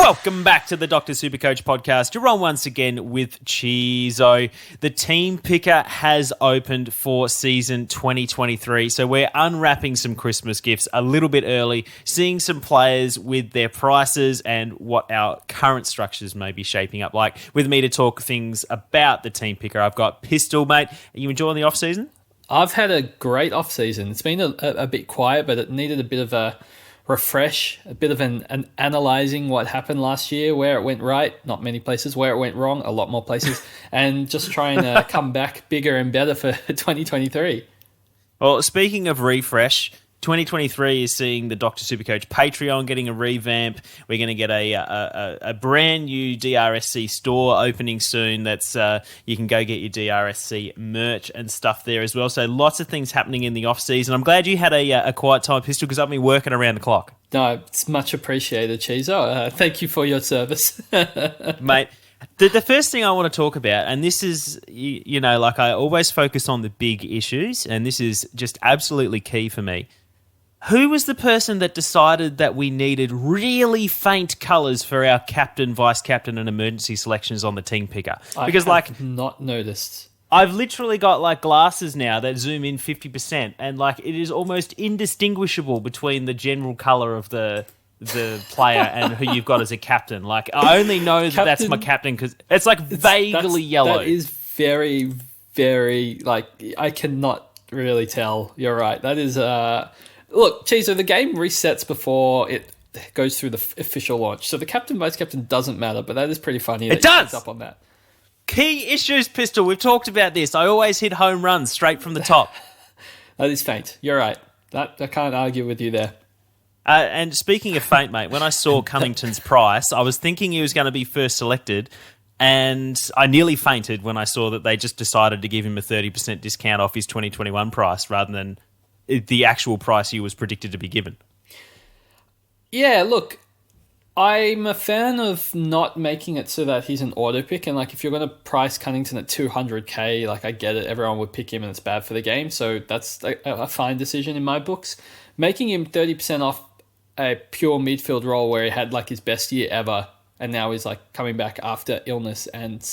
Welcome back to the Dr. Supercoach podcast. You're on once again with Chizo. The team picker has opened for season 2023, so we're unwrapping some Christmas gifts a little bit early, seeing some players with their prices and what our current structures may be shaping up like. With me to talk things about the team picker, I've got Pistol, mate. Are you enjoying the off-season? I've had a great off-season. It's been a bit quiet, but it needed a bit of a refresh, a bit of an analysing what happened last year, where it went right, not many places, where it went wrong, a lot more places, and just trying to come back bigger and better for 2023. Well, speaking of refresh, 2023 is seeing the Dr. Supercoach Patreon getting a revamp. We're going to get a brand new DRSC store opening soon. That's you can go get your DRSC merch and stuff there as well. So lots of things happening in the off season. I'm glad you had a quiet time, Pistol, because I've been working around the clock. No, it's much appreciated, Chizo. Thank you for your service, mate. The first thing I want to talk about, and this is, you know, like I always focus on the big issues, and this is just absolutely key for me. Who was the person that decided that we needed really faint colours for our captain, vice-captain and emergency selections on the team picker? Because I have not noticed. I've literally got like glasses now that zoom in 50%, and like it is almost indistinguishable between the general colour of the player and who you've got as a captain. Like I only know that that's my captain because it's like vaguely yellow. That is very, very, like, I cannot really tell. You're right. That is... Look, Chizo, the game resets before it goes through the official launch. So the captain, vice-captain doesn't matter, but that is pretty funny. It does! Up on that. Key issues, Pistol. We've talked about this. I always hit home runs straight from the top. That is faint. You're right. I can't argue with you there. And speaking of faint, mate, when I saw Cunnington's price, I was thinking he was going to be first selected, and I nearly fainted when I saw that they just decided to give him a 30% discount off his 2021 price rather than the actual price he was predicted to be given. Yeah, look, I'm a fan of not making it so that he's an auto pick. And like, if you're going to price Cunnington at 200k, like I get it, everyone would pick him and it's bad for the game. So that's a fine decision in my books. Making him 30% off a pure midfield role where he had like his best year ever, and now he's like coming back after illness and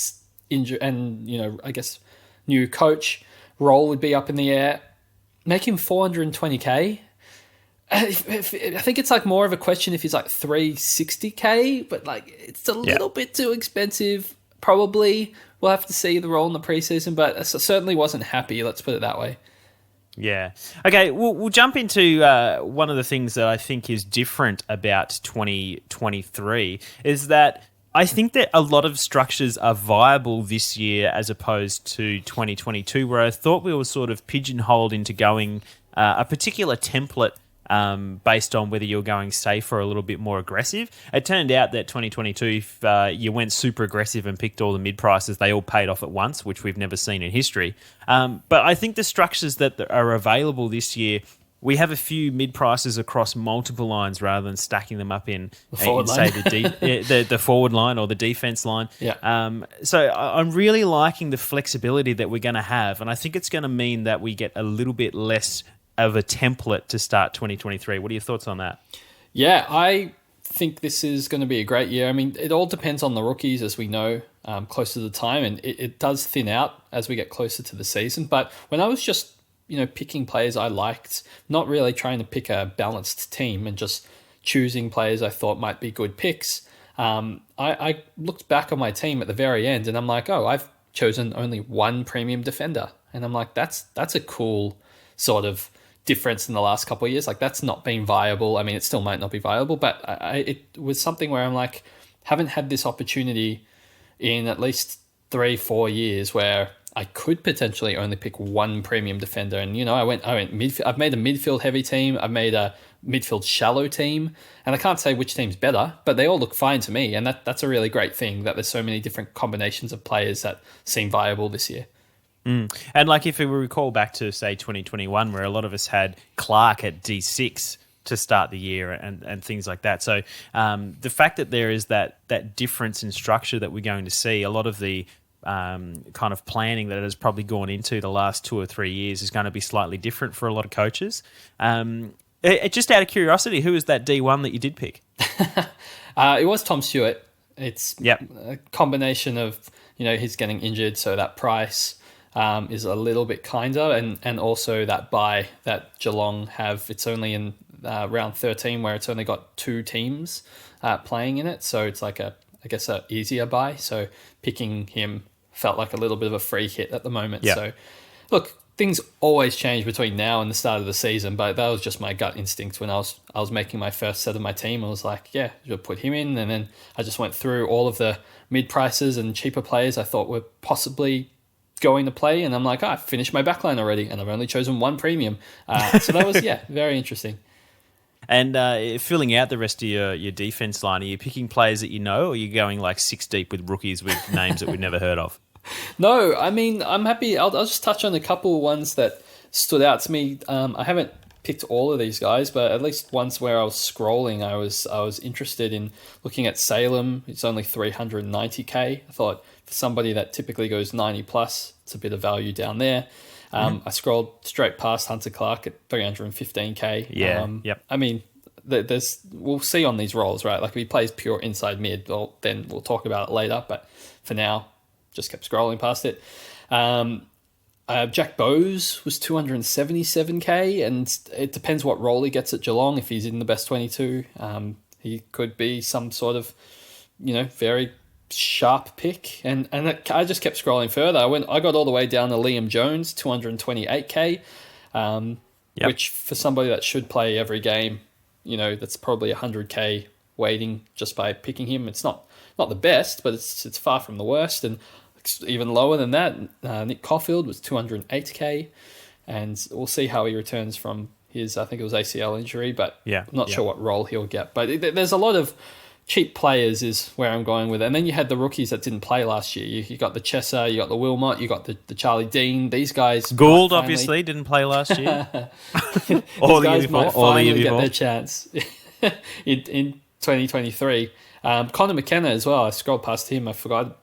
injury, and you know, I guess new coach role would be up in the air. Make him 420k. I think it's like more of a question if he's like 360k, but like it's a little bit too expensive. Probably we'll have to see the role in the preseason, but I certainly wasn't happy. Let's put it that way. Yeah. Okay, we'll jump into one of the things that I think is different about 2023 is that I think that a lot of structures are viable this year as opposed to 2022, where I thought we were sort of pigeonholed into going a particular template based on whether you're going safe or a little bit more aggressive. It turned out that 2022, if you went super aggressive and picked all the mid-prices, they all paid off at once, which we've never seen in history. But I think the structures that are available this year, we have a few mid-prices across multiple lines rather than stacking them up in say, the forward line or the defense line. Yeah. So I'm really liking the flexibility that we're going to have, and I think it's going to mean that we get a little bit less of a template to start 2023. What are your thoughts on that? Yeah, I think this is going to be a great year. I mean, it all depends on the rookies, as we know, close to the time, and it does thin out as we get closer to the season. But when I was just picking players I liked, not really trying to pick a balanced team and just choosing players I thought might be good picks. I looked back on my team at the very end and I'm like, oh, I've chosen only one premium defender. And I'm like, that's a cool sort of difference in the last couple of years. Like that's not been viable. I mean, it still might not be viable, but it was something where I'm like, haven't had this opportunity in at least 3-4 years where I could potentially only pick one premium defender. And, I went midfield. I've made a midfield heavy team. I've made a midfield shallow team. And I can't say which team's better, but they all look fine to me. And that's a really great thing that there's so many different combinations of players that seem viable this year. And like if we recall back to, say, 2021, where a lot of us had Clark at D6 to start the year and things like that. So the fact that there is that difference in structure that we're going to see, a lot of the kind of planning that has probably gone into the last 2 or 3 years is going to be slightly different for a lot of coaches. Just out of curiosity, who was that D1 that you did pick? It was Tom Stewart. It's Yep. a combination of, he's getting injured, so that price is a little bit kinder, and also that buy that Geelong have. It's only in round 13 where it's only got 2 teams playing in it, so it's like a easier buy. So picking him felt like a little bit of a free hit at the moment. Yep. So look, things always change between now and the start of the season, but that was just my gut instinct when I was making my first set of my team. I was like, yeah, you'll put him in, and then I just went through all of the mid prices and cheaper players I thought were possibly going to play, and I'm like, I finished my backline already, and I've only chosen 1 premium. So that was very interesting. And filling out the rest of your defense line, are you picking players that you know, or are you going like 6 deep with rookies with names that we've never heard of? No, I mean, I'm happy. I'll just touch on a couple of ones that stood out to me. I haven't picked all of these guys, but at least once where I was scrolling, I was interested in looking at Salem. It's only 390k. I thought for somebody that typically goes 90 plus, it's a bit of value down there. I scrolled straight past Hunter Clark at 315k. Yeah. Yep. I mean, we'll see on these roles, right? Like if he plays pure inside mid, well, then we'll talk about it later. But for now, just kept scrolling past it. Jack Bowes was 277k, and it depends what role he gets at Geelong. If he's in the best 22, he could be some sort of, very sharp pick. And I just kept scrolling further. I got all the way down to Liam Jones, 228k, which for somebody that should play every game, that's probably 100k waiting just by picking him. It's not the best, but it's far from the worst. And even lower than that, Nick Caulfield was 208k, and we'll see how he returns from his, I think it was ACL injury, but I'm not sure what role he'll get. But there's a lot of cheap players is where I'm going with it. And then you had the rookies that didn't play last year. You got the Chesser, you got the Wilmot, you got the Charlie Dean. These guys... Gould, obviously, didn't play last year. All the guys might finally get their chance in 2023. Connor McKenna as well. I scrolled past him. I forgot.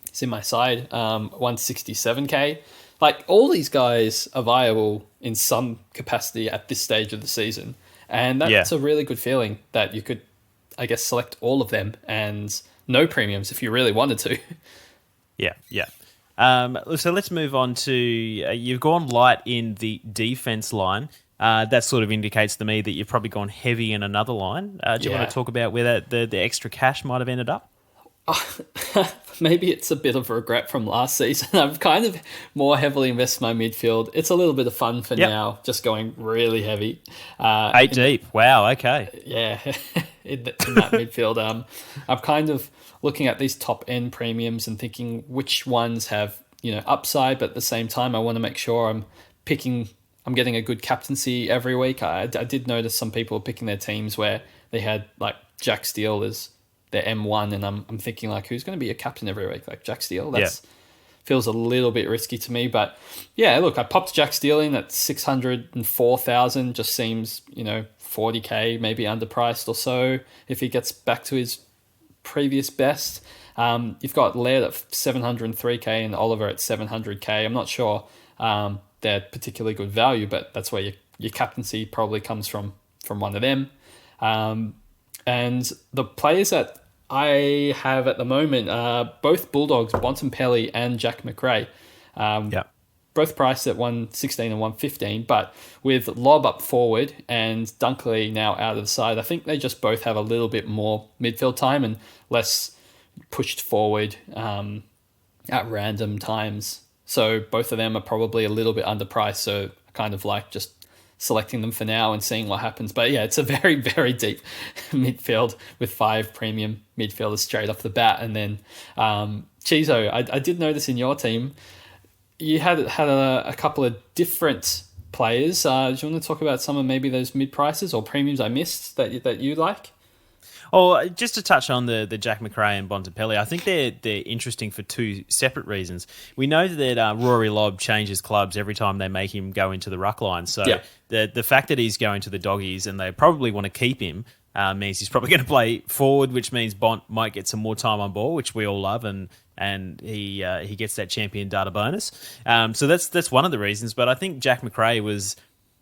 It's in my side. 167k. Like, all these guys are viable in some capacity at this stage of the season. And that's a really good feeling that you could, I guess, select all of them and no premiums if you really wanted to. Yeah. So let's move on to, you've gone light in the defense line. That sort of indicates to me that you've probably gone heavy in another line. Do you want to talk about where the extra cash might have ended up? Maybe it's a bit of regret from last season. I've kind of more heavily invested my midfield. It's a little bit of fun for now, just going really heavy. 8 deep. Wow, okay. Yeah, in that midfield. I'm kind of looking at these top-end premiums and thinking which ones have, upside, but at the same time, I want to make sure I'm getting a good captaincy every week. I did notice some people picking their teams where they had, like, Jack Steele as their M1, and I'm thinking, like, who's going to be a captain every week? Like, Jack Steele? Feels a little bit risky to me. But, yeah, look, I popped Jack Steele in at 604,000. Just seems, 40k, maybe underpriced or so if he gets back to his previous best. You've got Laird at 703k and Oliver at 700k. I'm not sure they're particularly good value, but that's where your captaincy probably comes from one of them. And the players that I have at the moment are both Bulldogs, Bontempelli and Jack McRae. Both priced at 116 and 115, but with Lobb up forward and Dunkley now out of the side, I think they just both have a little bit more midfield time and less pushed forward at random times. So both of them are probably a little bit underpriced, so I kind of like just selecting them for now and seeing what happens. But yeah, it's a very, very deep midfield with 5 premium midfielders straight off the bat. And then Chizo, I did notice in your team, you had a couple of different players. Do you want to talk about some of maybe those mid prices or premiums I missed that you like? Oh, just to touch on the Jack McRae and Bontempelli, I think they're interesting for 2 separate reasons. We know that Rory Lobb changes clubs every time they make him go into the ruck line. So the fact that he's going to the Doggies and they probably want to keep him means he's probably going to play forward, which means Bont might get some more time on ball, which we all love, and he gets that champion data bonus. So that's one of the reasons. But I think Jack McRae was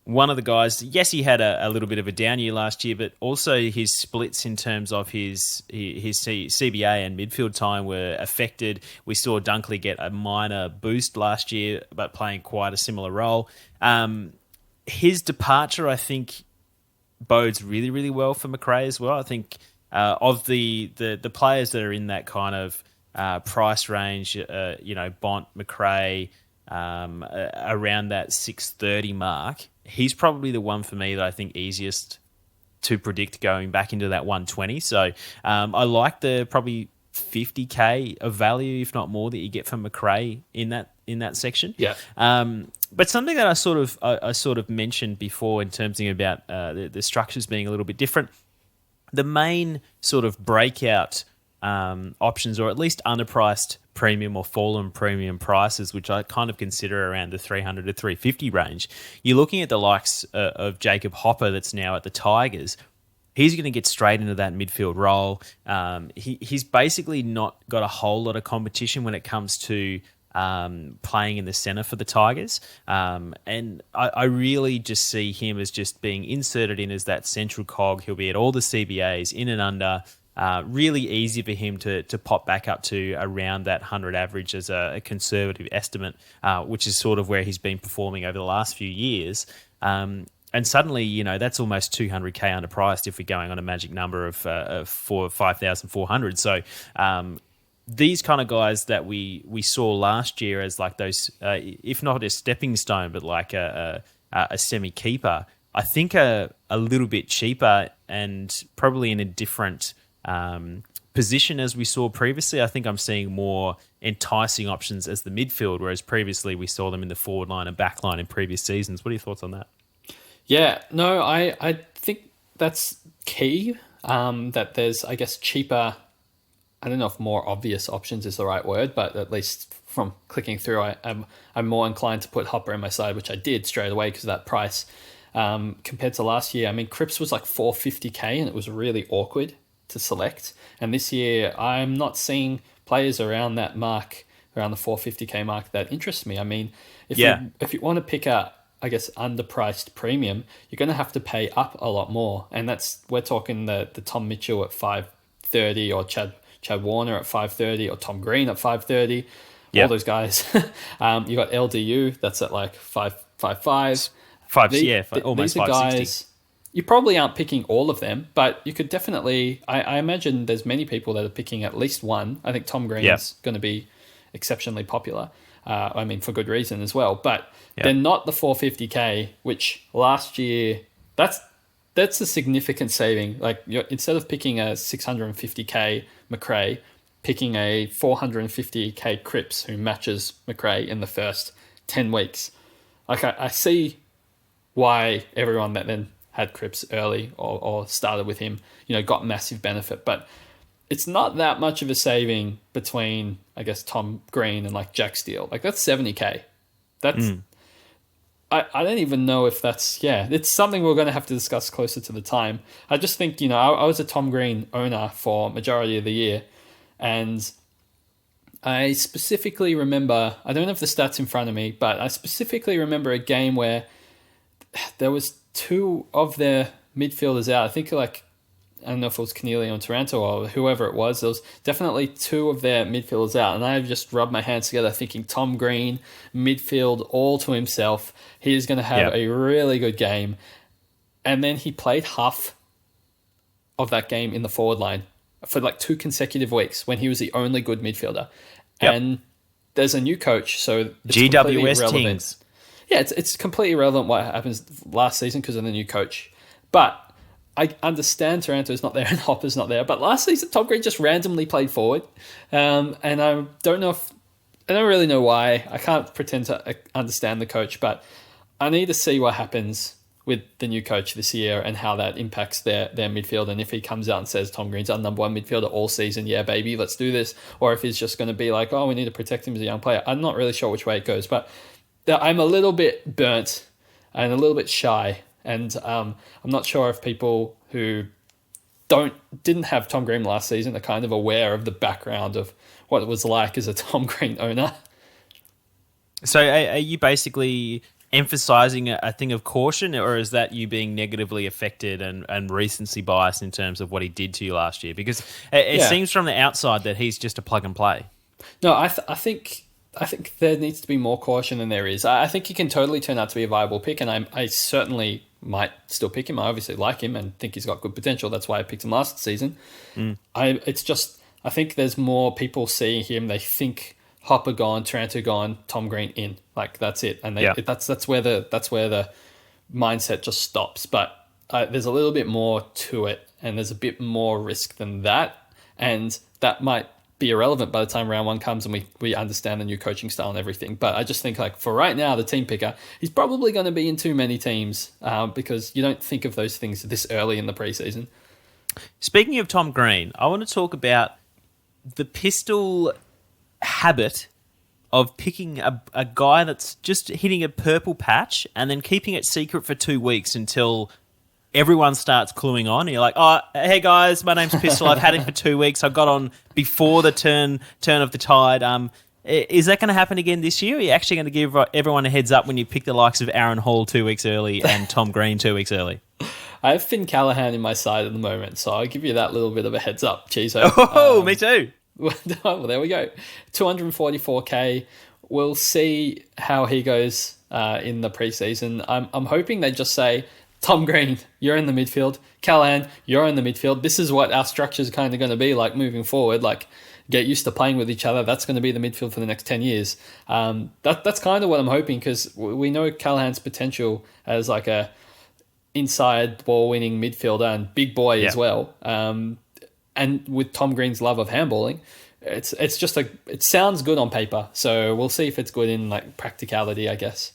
one of the guys. Yes, he had a little bit of a down year last year, but also his splits in terms of his CBA and midfield time were affected. We saw Dunkley get a minor boost last year, but playing quite a similar role. His departure, I think, bodes really, really well for Macrae as well. I think of the players that are in that kind of price range, Bont, Macrae, around that 630 mark, he's probably the one for me that I think easiest to predict going back into that 120. So I like the probably 50k of value, if not more, that you get from Macrae in that section. Yeah. But something that I sort of mentioned before in terms of about the structures being a little bit different, the main sort of breakout options, or at least underpriced premium or fallen premium prices, which I kind of consider around the 300 to 350 range. You're looking at the likes of Jacob Hopper that's now at the Tigers. He's going to get straight into that midfield role. He's basically not got a whole lot of competition when it comes to playing in the centre for the Tigers. And I really just see him as just being inserted in as that central cog. He'll be at all the CBAs, in and under. Really easy for him to pop back up to around that 100 average as a conservative estimate, which is sort of where he's been performing over the last few years. And suddenly, that's almost 200k underpriced if we're going on a magic number of 5,400. So these kind of guys that we saw last year as like those, if not a stepping stone, but like a semi-keeper, I think a little bit cheaper and probably in a different position as we saw previously. I think I'm seeing more enticing options as the midfield, whereas previously we saw them in the forward line and back line in previous seasons. What are your thoughts on that? Yeah, no, I think that's key, that there's, I guess, cheaper, I don't know if more obvious options is the right word, but at least from clicking through, I'm more inclined to put Hopper in my side, which I did straight away because of that price. Compared to last year, I mean, Cripps was like 450k and it was really awkward to select. And this year, I'm not seeing players around that mark, around the 450k mark, that interest me. I mean, if you want to pick a, I guess, underpriced premium, you're going to have to pay up a lot more. And we're talking the Tom Mitchell at 530 or Chad Warner at 530 or Tom Green at 530. All those guys. You got LDU, that's at like 555. Almost 560. Guys, you probably aren't picking all of them, but you could definitely, I imagine there's many people that are picking at least one. I think Tom Green is going to be exceptionally popular. I mean, for good reason as well, but they're not the 450k, which last year, that's a significant saving. Like instead of picking a 650k Macrae, picking a 450k Cripps who matches Macrae in the first 10 weeks. Like I see why everyone that then had Cripps early or started with him, got massive benefit. But it's not that much of a saving between, I guess, Tom Green and like Jack Steele. Like that's 70k. That's I don't even know if that's it's something we're going to have to discuss closer to the time. I just think, I was a Tom Green owner for majority of the year, and I specifically remember, I don't have the stats in front of me, but I specifically remember a game where there was two of their midfielders out. I think I don't know if it was Keneally or Taranto or whoever it was. There was definitely two of their midfielders out. And I just rubbed my hands together thinking Tom Green, midfield all to himself. He is going to have a really good game. And then he played half of that game in the forward line for like 2 consecutive weeks when he was the only good midfielder. Yep. And there's a new coach, so it's GWS Kings. Yeah, it's completely irrelevant what happens last season because of the new coach. But I understand Taranto's not there and Hopper's not there, but last season Tom Green just randomly played forward, and I don't really know why. I can't pretend to understand the coach, but I need to see what happens with the new coach this year and how that impacts their midfield. And if he comes out and says Tom Green's our number one midfielder all season, yeah, baby, let's do this, or if he's just going to be like, oh, we need to protect him as a young player. I'm not really sure which way it goes, but I'm a little bit burnt and a little bit shy. And I'm not sure if people who didn't have Tom Green last season are kind of aware of the background of what it was like as a Tom Green owner. So are you basically emphasizing a thing of caution, or is that you being negatively affected and recency bias in terms of what he did to you last year? Because it seems from the outside that he's just a plug and play. No, I think there needs to be more caution than there is. I think he can totally turn out to be a viable pick, and I certainly might still pick him. I obviously like him and think he's got good potential. That's why I picked him last season. I think there's more people seeing him. They think Hopper gone, Taranto gone, Tom Green in. Like that's it, and that's where the mindset just stops. But there's a little bit more to it, and there's a bit more risk than that, and that might be irrelevant by the time round one comes and we understand the new coaching style and everything. But I just think, like, for right now, the team picker, he's probably going to be in too many teams because you don't think of those things this early in the preseason. Speaking of Tom Green, I want to talk about the pistol habit of picking a guy that's just hitting a purple patch and then keeping it secret for 2 weeks until everyone starts cluing on. You're like, oh, hey guys, my name's Pistol. I've had it for 2 weeks. I got on before the turn of the tide. Is that going to happen again this year? Are you actually going to give everyone a heads up when you pick the likes of Aaron Hall 2 weeks early and Tom Green 2 weeks early? I have Finn Callahan in my side at the moment, so I'll give you that little bit of a heads up, Chizo. Oh, me too. Well, there we go. 244K. We'll see how he goes in the preseason. I'm hoping they just say, Tom Green, you're in the midfield. Callahan, you're in the midfield. This is what our structure is kind of going to be like moving forward. Like, get used to playing with each other. That's going to be the midfield for the next 10 years. That's kind of what I'm hoping, because we know Callahan's potential as like a inside ball-winning midfielder and big boy as well. And with Tom Green's love of handballing, it's just it sounds good on paper. So we'll see if it's good in like practicality, I guess.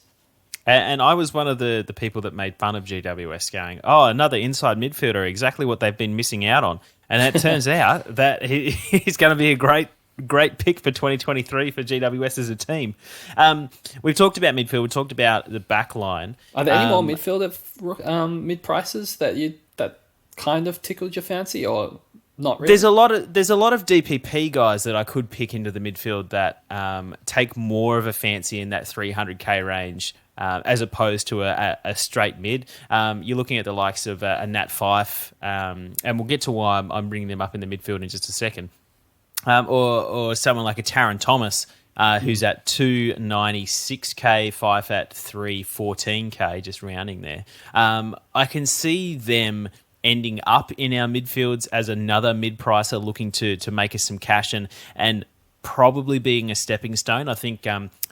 And I was one of the people that made fun of GWS, going, oh, another inside midfielder, exactly what they've been missing out on. And it turns out that he's going to be a great pick for 2023 for GWS as a team. We've talked about midfield. We've talked about the back line. Are there any more midfield at mid prices that kind of tickled your fancy, or not really? There's a lot of DPP guys that I could pick into the midfield that take more of a fancy in that 300k range. As opposed to a straight mid. You're looking at the likes of a Nat Fife, and we'll get to why I'm bringing them up in the midfield in just a second, or someone like a Taron Thomas, who's at 296k, Fife at 314k, just rounding there. I can see them ending up in our midfields as another mid-pricer looking to make us some cash and probably being a stepping stone. I think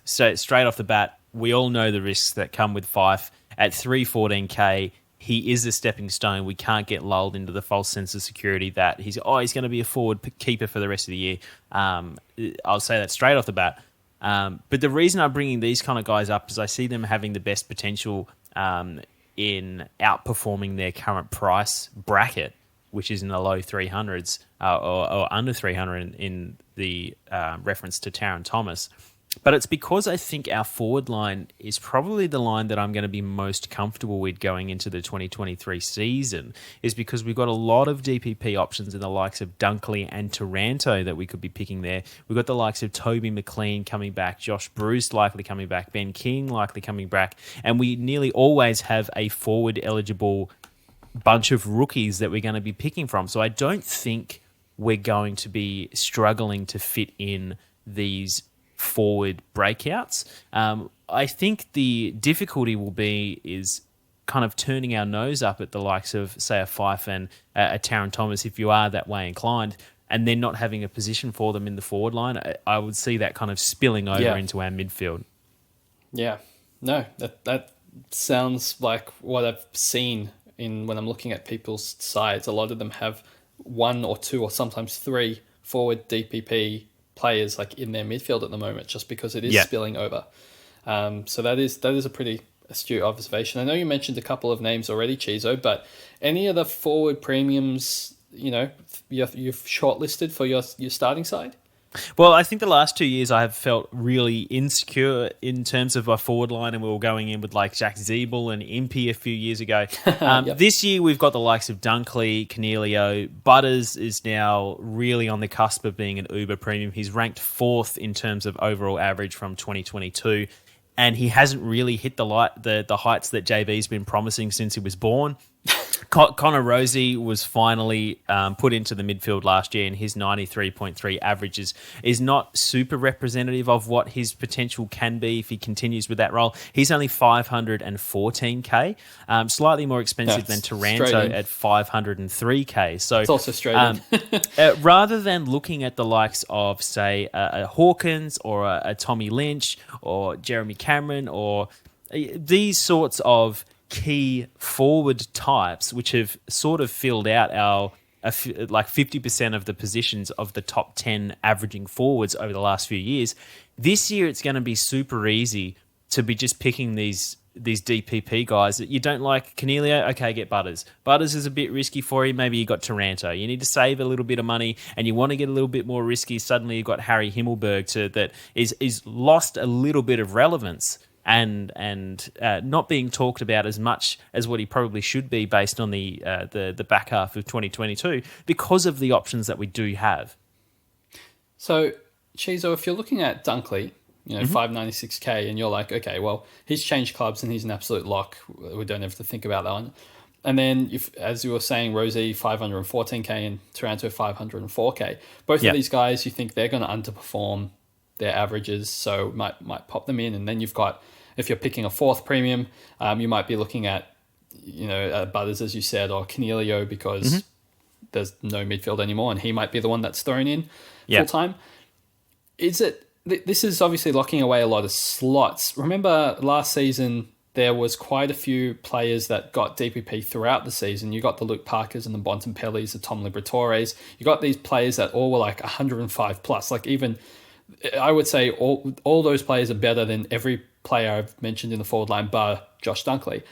so straight off the bat, we all know the risks that come with Fife. At 314k, he is a stepping stone. We can't get lulled into the false sense of security that he's going to be a forward keeper for the rest of the year. I'll say that straight off the bat. But the reason I'm bringing these kind of guys up is I see them having the best potential in outperforming their current price bracket, which is in the low 300s or under 300 in the reference to Taron Thomas. But it's because I think our forward line is probably the line that I'm going to be most comfortable with going into the 2023 season, is because we've got a lot of DPP options in the likes of Dunkley and Taranto that we could be picking there. We've got the likes of Toby McLean coming back, Josh Bruce likely coming back, Ben King likely coming back, and we nearly always have a forward-eligible bunch of rookies that we're going to be picking from. So I don't think we're going to be struggling to fit in these forward breakouts. I think the difficulty will be is kind of turning our nose up at the likes of, say, a Fife and a Taron Thomas, if you are that way inclined, and then not having a position for them in the forward line. I would see that kind of spilling over into our midfield. Yeah. No, that sounds like what I've seen when I'm looking at people's sides. A lot of them have one or two or sometimes three forward DPP players like in their midfield at the moment, just because it is spilling over. So that is a pretty astute observation. I know you mentioned a couple of names already, Chizo, but any of the forward premiums, you've shortlisted for your starting side? Well, I think the last 2 years I have felt really insecure in terms of our forward line, and we were going in with like Jack Zeeble and Impey a few years ago. This year we've got the likes of Dunkley, Cornelio. Butters is now really on the cusp of being an uber premium. He's ranked 4th in terms of overall average from 2022. and he hasn't really hit the heights that JB's been promising since he was born. Connor Rosie was finally put into the midfield last year, and his 93.3 averages is not super representative of what his potential can be if he continues with that role. He's only 514k, slightly more expensive than Taranto at 503k. So it's also straight in. Rather than looking at the likes of, say, a Hawkins or a Tommy Lynch or Jeremy Cameron or these sorts of key forward types, which have sort of filled out our like 50% of the positions of the top 10 averaging forwards over the last few years. This year, it's going to be super easy to be just picking these DPP guys that you don't like. Cornelio, okay, get Butters. Butters is a bit risky for you. Maybe you got Taranto. You need to save a little bit of money and you want to get a little bit more risky. Suddenly you've got Harry Himmelberg that is lost a little bit of relevance and not being talked about as much as what he probably should be based on the back half of 2022 because of the options that we do have. So, Chizo, if you're looking at Dunkley, 596k, and you're like, okay, well, he's changed clubs and he's an absolute lock. We don't have to think about that one. And then, as you were saying, Rosie 514k and Taranto 504k. Both of these guys, you think they're going to underperform their averages, so might pop them in. And then you've got, if you're picking a fourth premium, you might be looking at, Butters, as you said, or Cornelio, because there's no midfield anymore, and he might be the one that's thrown in full time. This is obviously locking away a lot of slots. Remember last season, there was quite a few players that got DPP throughout the season. You got the Luke Parkers and the Bontempellis, the Tom Liberatores. You got these players that all were like 105 plus. Like even, I would say all those players are better than every player I've mentioned in the forward line bar Josh Dunkley.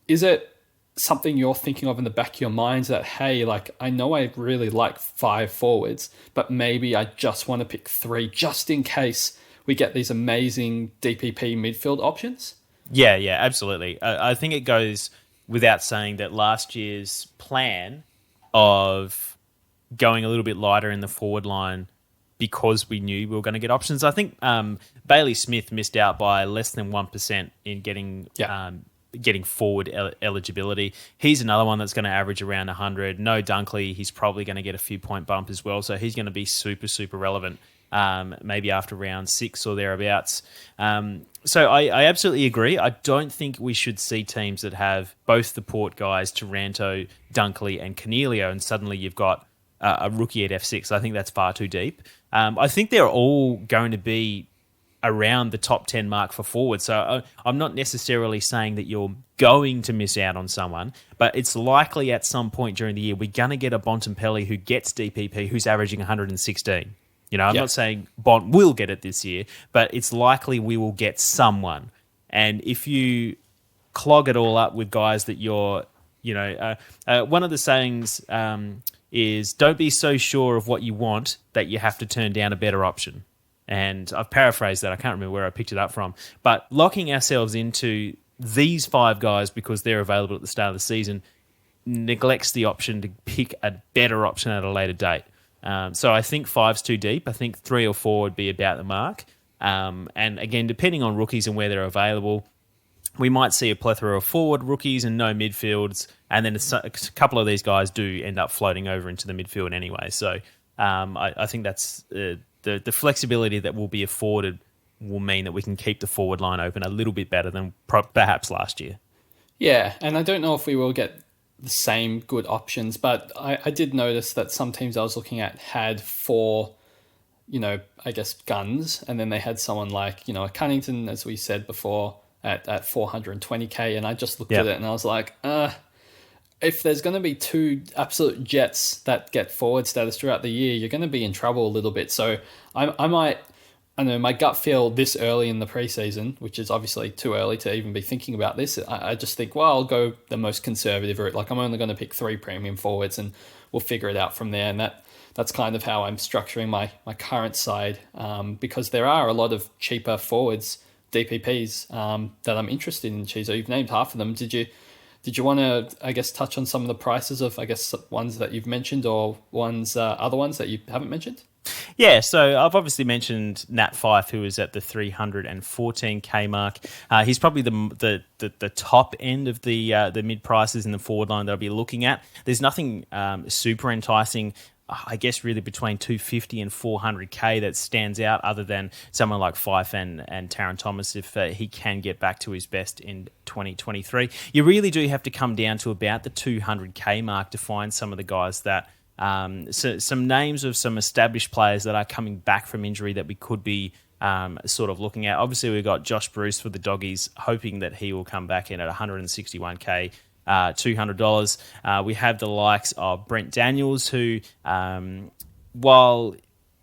Is it something you're thinking of in the back of your mind that, hey, like I know I really like 5 forwards, but maybe I just want to pick 3 just in case we get these amazing DPP midfield options? Yeah, absolutely. I think it goes without saying that last year's plan of going a little bit lighter in the forward line because we knew we were going to get options. I think Bailey Smith missed out by less than 1% in getting forward eligibility. He's another one that's going to average around 100. No Dunkley, he's probably going to get a few point bump as well. So he's going to be super, super relevant maybe after round 6 or thereabouts. So I absolutely agree. I don't think we should see teams that have both the Port guys, Taranto, Dunkley and Cornelio, and suddenly you've got a rookie at F6. I think that's far too deep. I think they're all going to be around the top 10 mark for forward. So I'm not necessarily saying that you're going to miss out on someone, but it's likely at some point during the year we're going to get a Bontempelli who gets DPP who's averaging 116. I'm not saying Bont will get it this year, but it's likely we will get someone. And if you clog it all up with guys that you're, one of the sayings is don't be so sure of what you want that you have to turn down a better option. And I've paraphrased that. I can't remember where I picked it up from. But locking ourselves into these 5 guys because they're available at the start of the season neglects the option to pick a better option at a later date. So I think 5's too deep. I think 3 or 4 would be about the mark. And again, depending on rookies and where they're available, we might see a plethora of forward rookies and no midfields. And then a couple of these guys do end up floating over into the midfield anyway. So I think that's the flexibility that will be afforded will mean that we can keep the forward line open a little bit better than perhaps last year. Yeah, and I don't know if we will get the same good options, but I did notice that some teams I was looking at had 4, guns, and then they had someone like, a Cunnington, as we said before, at 420k, and I just looked at it and I was like, if there's going to be 2 absolute jets that get forward status throughout the year, you're going to be in trouble a little bit. So I might, my gut feel this early in the preseason, which is obviously too early to even be thinking about this. I just think, well, I'll go the most conservative route. Like I'm only going to pick 3 premium forwards and we'll figure it out from there. And that's kind of how I'm structuring my current side because there are a lot of cheaper forwards, DPPs, that I'm interested in. Chizo, you've named half of them. Did you want to, touch on some of the prices of, ones that you've mentioned or other ones that you haven't mentioned? Yeah, so I've obviously mentioned Nat Fyfe, who is at the 314k mark. He's probably the top end of the mid prices in the forward line that I'll be looking at. There's nothing super enticing, I guess, really between 250 and 400k that stands out, other than someone like Fyfe and Taron Thomas, if he can get back to his best in 2023. You really do have to come down to about the 200k mark to find some of the guys that. So some names of some established players that are coming back from injury that we could be sort of looking at. Obviously, we've got Josh Bruce for the Doggies, hoping that he will come back in at 161k, $200. We have the likes of Brent Daniels, who, while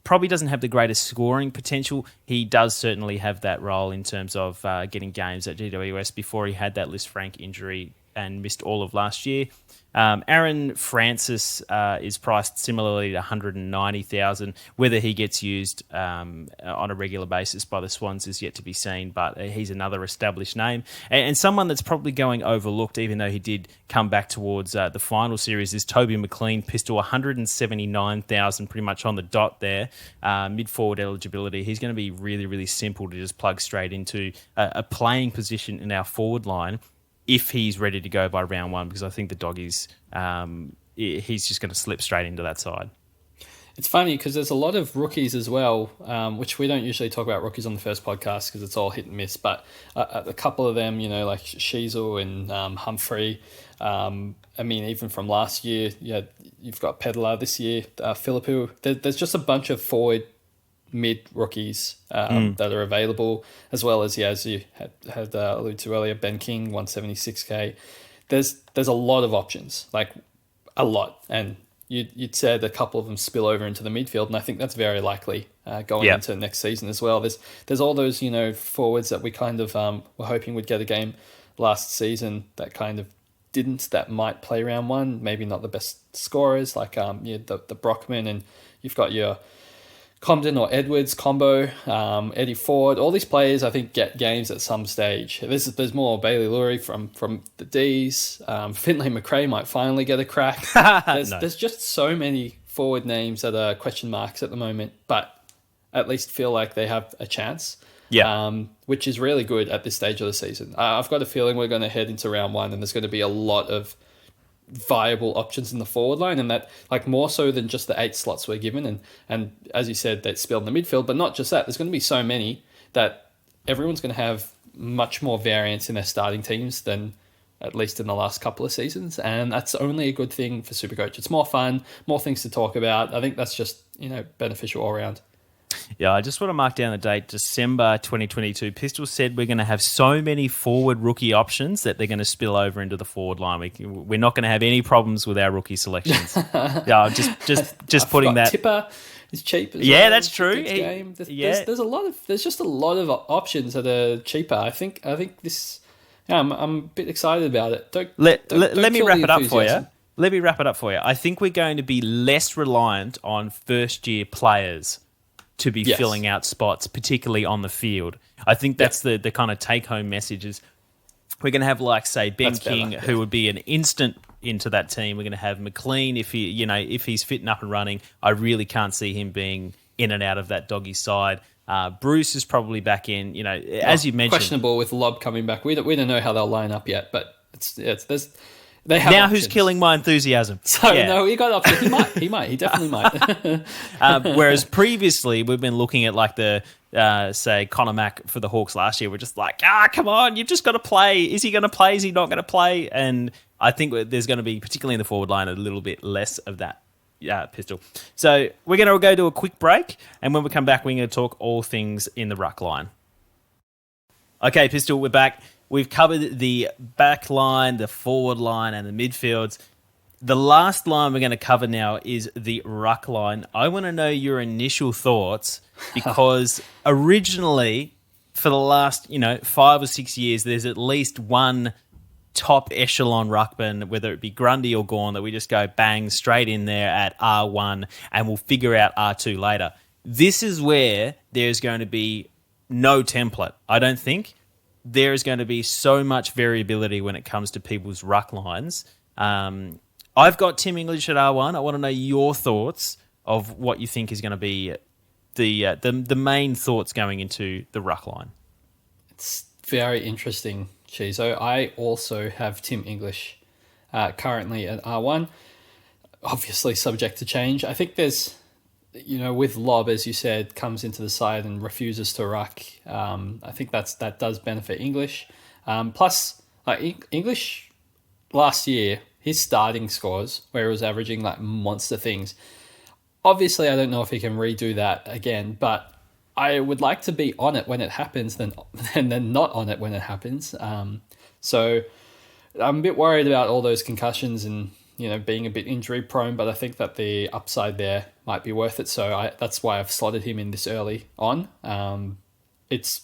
probably doesn't have the greatest scoring potential, he does certainly have that role in terms of getting games at GWS before he had that Liz Frank injury and missed all of last year. Aaron Francis is priced similarly to 190,000. Whether he gets used on a regular basis by the Swans is yet to be seen, but he's another established name. And someone that's probably going overlooked, even though he did come back towards the final series, is Toby McLean, pistol 179,000, pretty much on the dot there. Mid-forward eligibility. He's going to be really, really simple to just plug straight into a playing position in our forward line, if he's ready to go by round one, because I think the Doggies, he's just going to slip straight into that side. It's funny because there's a lot of rookies as well, which we don't usually talk about rookies on the first podcast because it's all hit and miss. But a couple of them, like Sheasel and Humphrey. Even from last year, you've got Pedler this year, Philippou. There's just a bunch of forward mid rookies that are available, as well as you had alluded to earlier, Ben King, 176k. There's a lot of options, like a lot, and you'd said a couple of them spill over into the midfield, and I think that's very likely going into next season as well. There's all those forwards that we kind of were hoping would get a game last season that kind of didn't, that might play round one, maybe not the best scorers, like the Brockman, and you've got your Comden or Edwards combo, Eddie Ford, all these players I think get games at some stage. There's more Bailey Lurie from the D's. Finlay McRae might finally get a crack. There's just so many forward names that are question marks at the moment, but at least feel like they have a chance. Which is really good at this stage of the season. I've got a feeling we're going to head into round one and there's going to be a lot of viable options in the forward line, and that, like, more so than just the 8 slots we're given, and as you said, that spilled in the midfield, but not just that, there's going to be so many that everyone's going to have much more variance in their starting teams than at least in the last couple of seasons, and that's only a good thing for Supercoach. It's more fun, more things to talk about. I think that's just beneficial all around. Yeah, I just want to mark down the date, December 2022. Pistol said we're going to have so many forward rookie options that they're going to spill over into the forward line. We're not going to have any problems with our rookie selections. just putting that. Tipper is cheap. Yeah, that's true. There's just a lot of options that are cheaper. I think this. Yeah, I'm a bit excited about it. Let me wrap it up for you. Let me wrap it up for you. I think we're going to be less reliant on first year players to be filling out spots, particularly on the field. I think that's the kind of take-home message is we're going to have, like, say, Ben King, who would be an instant into that team. We're going to have McLean if he's fit and up and running. I really can't see him being in and out of that Doggy side. Bruce is probably back in, as you mentioned. Questionable with Lob coming back. We don't know how they'll line up yet, but they have now options. Who's killing my enthusiasm? No, he got options. He definitely might. Whereas previously we've been looking at, like, the say Connor Mack for the Hawks last year. We're just like, come on, you've just got to play. Is he going to play? Is he not going to play? And I think there's going to be, particularly in the forward line, a little bit less of that. Pistol. So we're going to go to a quick break, and when we come back, we're going to talk all things in the ruck line. Okay, Pistol, we're back. We've covered the back line, the forward line, and the midfields. The last line we're going to cover now is the ruck line. I want to know your initial thoughts, because originally, for the last 5 or 6 years, there's at least one top echelon ruckman, whether it be Grundy or Gawn, that we just go bang straight in there at R1 and we'll figure out R2 later. This is where there's going to be no template, I don't think. There is going to be so much variability when it comes to people's ruck lines. I've got Tim English at R1. I want to know your thoughts of what you think is going to be the main thoughts going into the ruck line. It's very interesting, Chizo. I also have Tim English currently at R1. Obviously subject to change. I think there's, with Lob, as you said, comes into the side and refuses to ruck. I think that does benefit English. Plus, English last year, his starting scores, where he was averaging like monster things. Obviously, I don't know if he can redo that again, but I would like to be on it when it happens than not on it when it happens. So I'm a bit worried about all those concussions and being a bit injury prone, but I think that the upside there might be worth it. So that's why I've slotted him in this early on. It's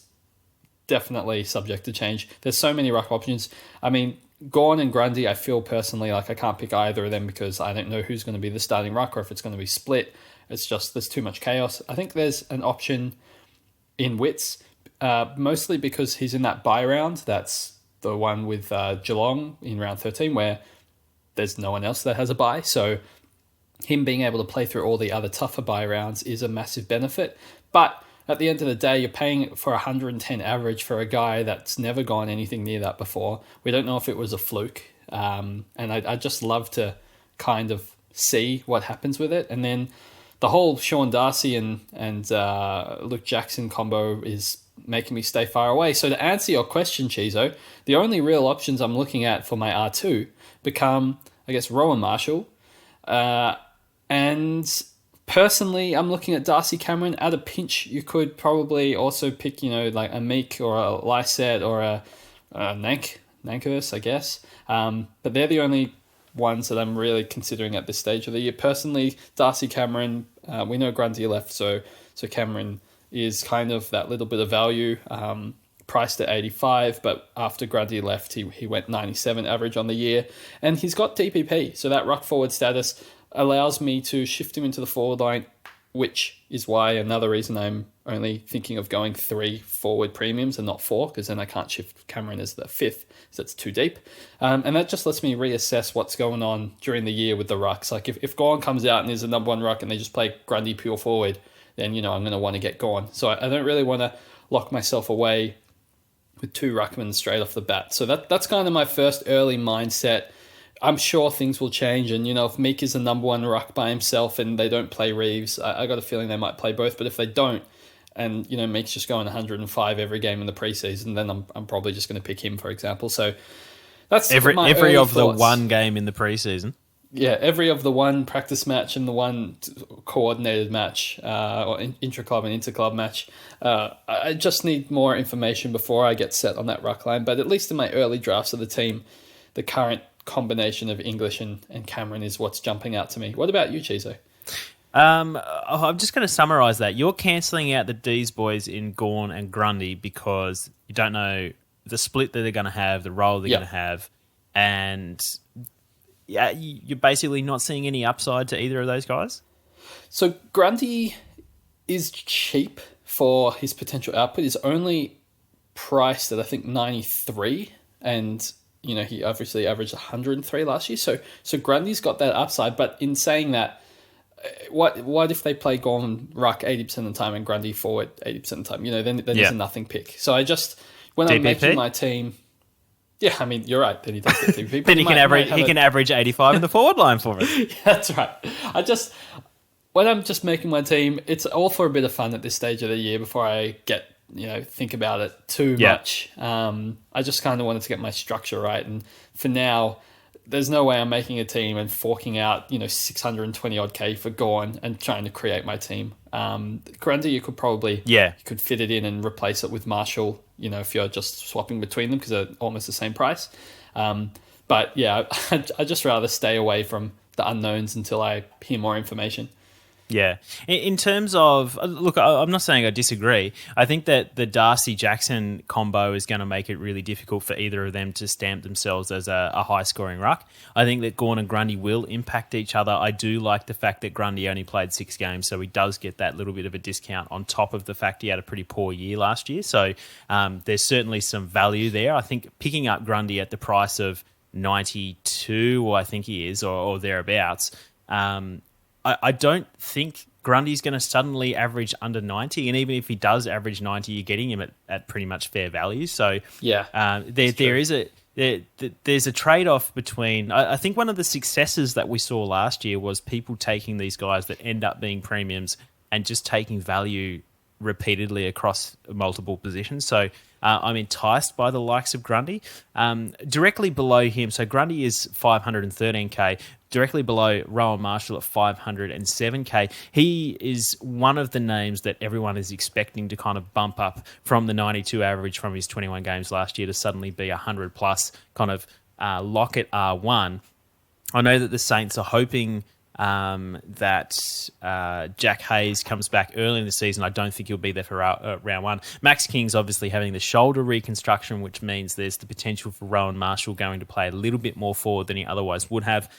definitely subject to change. There's so many ruck options. I mean, Gawn and Grundy, I feel personally like I can't pick either of them because I don't know who's going to be the starting ruck or if it's going to be split. It's just there's too much chaos. I think there's an option in Wits, mostly because he's in that bye round. That's the one with Geelong in round 13 where there's no one else that has a bye. So him being able to play through all the other tougher bye rounds is a massive benefit. But at the end of the day, you're paying for 110 average for a guy that's never gone anything near that before. We don't know if it was a fluke. And I just love to kind of see what happens with it. And then the whole Sean Darcy and Luke Jackson combo is making me stay far away. So to answer your question, Chizo, the only real options I'm looking at for my R2 become, I guess, Rowan Marshall. And personally, I'm looking at Darcy Cameron. At a pinch, you could probably also pick, like a Meek or a Lyset or a Nankervis, I guess. But they're the only ones that I'm really considering at this stage of the year. Personally, Darcy Cameron, we know Grundy left, so Cameron is kind of that little bit of value, priced at 85, but after Grundy left, he went 97 average on the year, and he's got DPP, so that ruck forward status allows me to shift him into the forward line, which is why another reason I'm only thinking of going 3 forward premiums and not 4, because then I can't shift Cameron as the 5th, so it's too deep. And that just lets me reassess what's going on during the year with the rucks. Like if Gawn comes out and is the number 1 ruck and they just play Grundy pure forward, then, I'm going to want to get Gawn. So I don't really want to lock myself away with 2 ruckmen straight off the bat. So that's kind of my first early mindset. I'm sure things will change. And, if Meek is the number 1 ruck by himself and they don't play Reeves, I got a feeling they might play both. But if they don't, and, Meek's just going 105 every game in the preseason, then I'm probably just going to pick him, for example. So that's every of the thoughts. 1 game in the preseason. Yeah, every of the 1 practice match and the 1 coordinated match, or intra-club and inter-club match. I just need more information before I get set on that ruck line. But at least in my early drafts of the team, the current combination of English and Cameron is what's jumping out to me. What about you, Chizo? I'm just going to summarise that. You're cancelling out the D's boys in Gawn and Grundy because you don't know the split that they're going to have, the role they're going to have, and yeah, you're basically not seeing any upside to either of those guys? So Grundy is cheap for his potential output. He's only priced at, I think, 93, and he obviously averaged 103 last year. So Grundy's got that upside, but in saying that, what if they play Gawn ruck 80% of the time and Grundy forward 80% of the time? Then it's a nothing pick. So I just, when DPP? I'm making my team... Yeah, I mean, you're right. Then he does get DPP. Then he can average 85 in the forward line for us. Yeah, that's right. When I'm just making my team, it's all for a bit of fun at this stage of the year before I get, think about it too much. I just kind of wanted to get my structure right. And for now, there's no way I'm making a team and forking out, 620 odd K for Gawn and trying to create my team. Grundy, you could probably, you could fit it in and replace it with Marshall, if you're just swapping between them because they're almost the same price. But yeah, I just rather stay away from the unknowns until I hear more information. Yeah. In terms of, look, I'm not saying I disagree. I think that the Darcy-Jackson combo is going to make it really difficult for either of them to stamp themselves as a high-scoring ruck. I think that Gawn and Grundy will impact each other. I do like the fact that Grundy only played 6 games, so he does get that little bit of a discount on top of the fact he had a pretty poor year last year. So there's certainly some value there. I think picking up Grundy at the price of 92, or I think he is, or thereabouts, I don't think Grundy's going to suddenly average under 90, and even if he does average 90, you're getting him at pretty much fair value. So there's a trade-off between. I think one of the successes that we saw last year was people taking these guys that end up being premiums and just taking value repeatedly across multiple positions. So I'm enticed by the likes of Grundy. Directly below him, so Grundy is 513k. Directly below Rowan Marshall at 507k. He is one of the names that everyone is expecting to kind of bump up from the 92 average from his 21 games last year to suddenly be 100 plus, kind of lock at R1. I know that the Saints are hoping that Jack Hayes comes back early in the season. I don't think he'll be there for round one. Max King's obviously having the shoulder reconstruction, which means there's the potential for Rowan Marshall going to play a little bit more forward than he otherwise would have.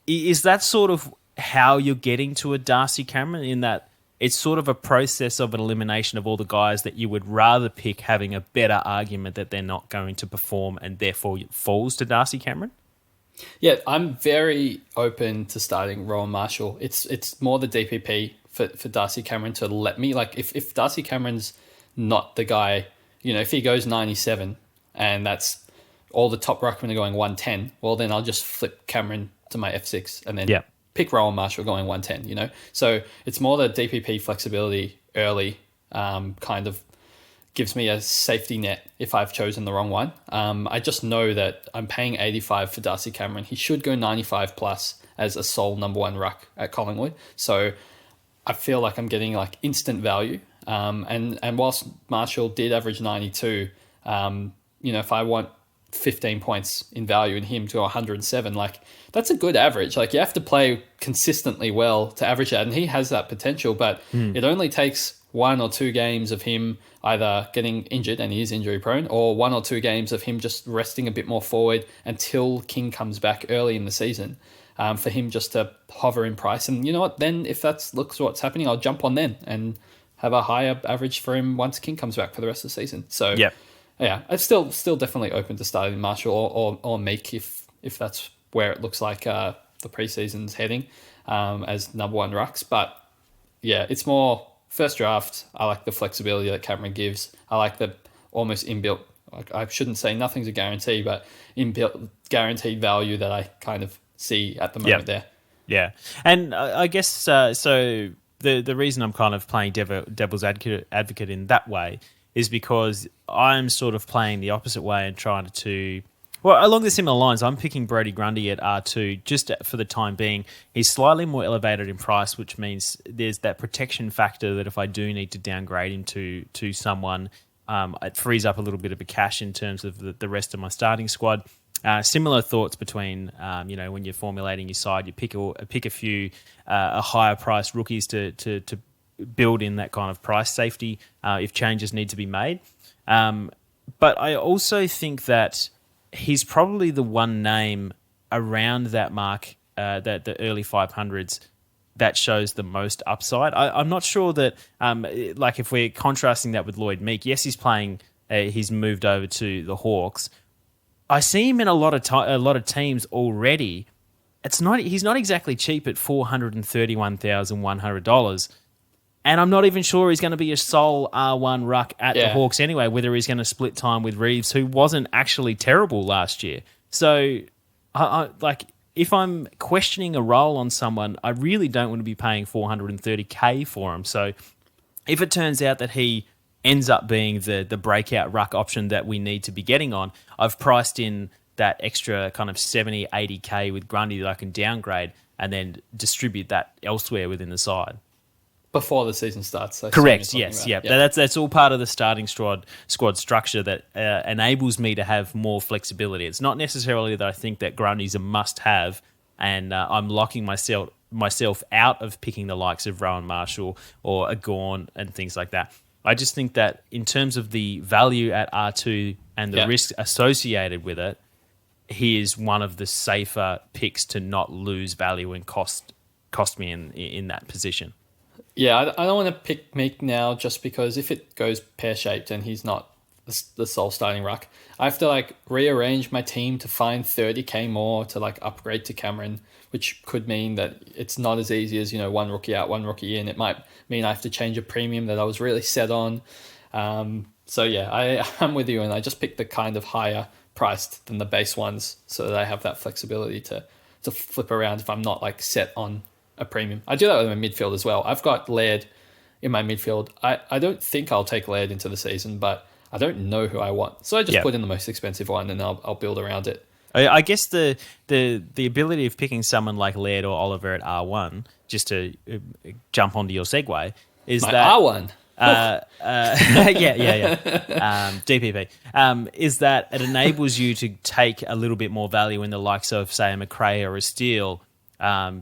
Is that sort of how you're getting to a Darcy Cameron, in that it's sort of a process of an elimination of all the guys that you would rather pick, having a better argument that they're not going to perform and therefore it falls to Darcy Cameron? Yeah, I'm very open to starting Rowan Marshall. It's more the DPP for Darcy Cameron to let me. Like, if Darcy Cameron's not the guy, if he goes 97 and that's all the top ruckmen are going 110, well, then I'll just flip Cameron to my F6 and then pick Rowan Marshall going 110, So it's more the DPP flexibility early kind of gives me a safety net if I've chosen the wrong one. I just know that I'm paying 85 for Darcy Cameron. He should go 95 plus as a sole number one ruck at Collingwood. So I feel like I'm getting like instant value. And whilst Marshall did average 92, if I want 15 points in value in him to 107, like that's a good average. Like you have to play consistently well to average that. And he has that potential, but it only takes 1 or 2 games of him either getting injured, and he is injury prone, or 1 or 2 games of him just resting a bit more forward until King comes back early in the season, for him just to hover in price. And you know what? Then if that looks what's happening, I'll jump on then and have a higher average for him once King comes back for the rest of the season. So yeah, I'm still definitely open to starting Marshall or Meek if that's where it looks like the preseason's heading as number one rucks. But yeah, it's more first draft. I like the flexibility that Cameron gives. I like the almost inbuilt, like I shouldn't say nothing's a guarantee, but inbuilt guaranteed value that I kind of see at the moment there. Yeah. And I guess so the reason I'm kind of playing devil's advocate in that way is because I'm sort of playing the opposite way and trying to... Well, along the similar lines, I'm picking Brodie Grundy at R2 just for the time being. He's slightly more elevated in price, which means there's that protection factor that if I do need to downgrade him to someone, it frees up a little bit of a cash in terms of the rest of my starting squad. Similar thoughts between, when you're formulating your side, you pick a few higher priced rookies to build in that kind of price safety if changes need to be made. But I also think that he's probably the one name around that mark, that the early 500s, that shows the most upside. I'm not sure that, if we're contrasting that with Lloyd Meek, yes, he's moved over to the Hawks. I see him in a lot of teams already. He's not exactly cheap at $431,100. And I'm not even sure he's going to be a sole R1 ruck at the Hawks anyway, whether he's going to split time with Reeves, who wasn't actually terrible last year. So, if I'm questioning a role on someone, I really don't want to be paying $430K for him. So, if it turns out that he ends up being the breakout ruck option that we need to be getting on, I've priced in that extra kind of 70, 80K with Grundy that I can downgrade and then distribute that elsewhere within the side. Before the season starts. Correct, yes. Yeah. That's all part of the starting squad structure that enables me to have more flexibility. It's not necessarily that I think that Grundy's a must-have and I'm locking myself out of picking the likes of Rowan Marshall or a Gawn and things like that. I just think that in terms of the value at R2 and the risk associated with it, he is one of the safer picks to not lose value and cost me in that position. Yeah, I don't want to pick Meek now just because if it goes pear-shaped and he's not the sole starting ruck. I have to like rearrange my team to find 30k more to like upgrade to Cameron, which could mean that it's not as easy as, one rookie out, one rookie in. It might mean I have to change a premium that I was really set on. So yeah, I'm with you, and I just picked the kind of higher priced than the base ones so that I have that flexibility to flip around if I'm not like set on a premium. I do that with my midfield as well. I've got Laird in my midfield. I don't think I'll take Laird into the season, but I don't know who I want. So I just put in the most expensive one, and I'll build around it. I guess the ability of picking someone like Laird or Oliver at R1, just to jump onto your segue, is my that R1. DPP, is that it enables you to take a little bit more value in the likes of, say, a McRae or a Steele,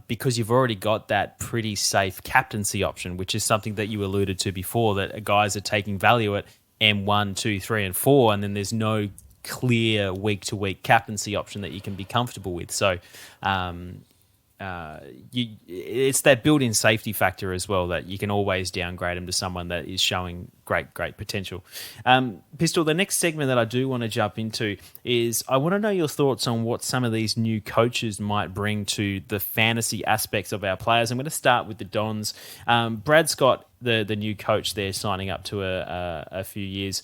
because you've already got that pretty safe captaincy option, which is something that you alluded to before, that guys are taking value at M1, 2, 3, and 4, and then there's no clear week-to-week captaincy option that you can be comfortable with. So it's that built-in safety factor as well, that you can always downgrade them to someone that is showing great potential. Pistol, the next segment that I do want to jump into is I want to know your thoughts on what some of these new coaches might bring to the fantasy aspects of our players. I'm going to start with the Dons. Brad Scott, the new coach there, signing up to a few years.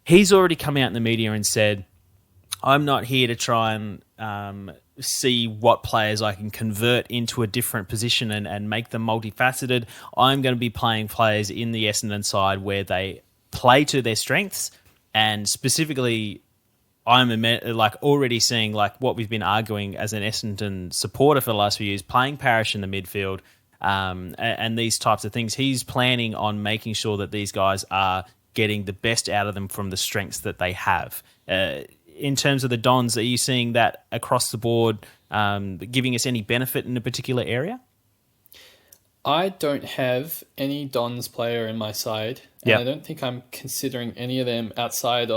He's already come out in the media and said, I'm not here to try and see what players I can convert into a different position and make them multifaceted. I'm going to be playing players in the Essendon side where they play to their strengths, and specifically I'm already seeing like what we've been arguing as an Essendon supporter for the last few years, playing Parrish in the midfield and these types of things. He's planning on making sure that these guys are getting the best out of them from the strengths that they have. In terms of the Dons, are you seeing that across the board, giving us any benefit in a particular area? I don't have any Dons player in my side, and I don't think I'm considering any of them outside